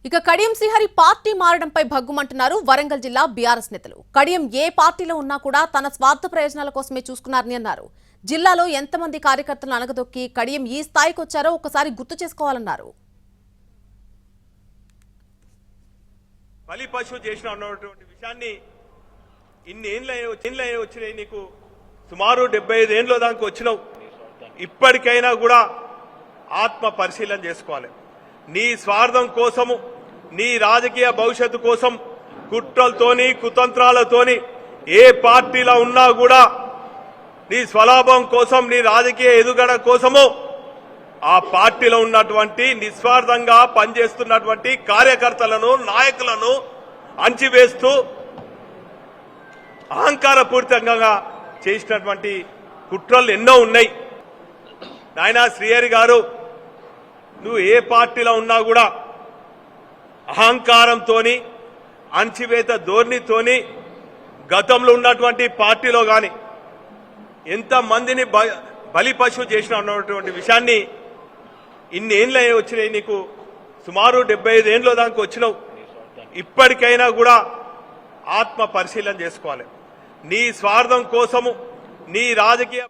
ఇక కడియం శ్రీహరి పార్టీ మారడంపై భగ్గుమంటున్నారు వరంగల్ జిల్లా బీఆర్ఎస్ నేతలు. కడియం ఏ పార్టీలో ఉన్నా కూడా తన స్వార్థ ప్రయోజనాల కోసమే చూసుకున్నారని అన్నారు. జిల్లాలో ఎంతమంది కార్యకర్తలను అనగదొక్కి కడియం ఈ స్థాయికి వచ్చారో ఒకసారి గుర్తు చేసుకోవాలన్నారు. బలిపశువు చేసిన అన్నటువంటి విషయాన్ని ఇన్ని ఏళ్ళ వచ్చినాయి, నీకు సుమారు 75 ఏళ్ళ దాకా వచ్చినావు. ఇప్పటికైనా కూడా ఆత్మ పరిశీలన చేసుకోవాలి. నీ స్వార్థం కోసము, నీ రాజకీయ భవిష్యత్తు కోసం కుట్రలతోని కుతంత్రాలతోని ఏ పార్టీలో ఉన్నా కూడా నీ స్వలాభం కోసం, నీ రాజకీయ ఎదుగుదల కోసము ఆ పార్టీలో ఉన్నటువంటి నిస్వార్థంగా పనిచేస్తున్నటువంటి కార్యకర్తలను, నాయకులను అంచివేస్తూ అహంకారపూరితంగా చేసినటువంటి కుట్రలు ఎన్నో ఉన్నాయి. నాయనా శ్రీహరి గారు, నువ్వు ఏ పార్టీలో ఉన్నా కూడా అహంకారంతోని, అణచివేత ధోరణితోని గతంలో ఉన్నటువంటి పార్టీలో కానీ ఎంతమందిని బలి పశువు చేసిన అన్నటువంటి విషయాన్ని ఇన్ని ఏళ్ళ వచ్చినాయి, నీకు సుమారు 75 ఏళ్ళ దాకా వచ్చినావు. ఇప్పటికైనా కూడా ఆత్మ పరిశీలన చేసుకోవాలి. నీ స్వార్థం కోసము, నీ రాజకీయ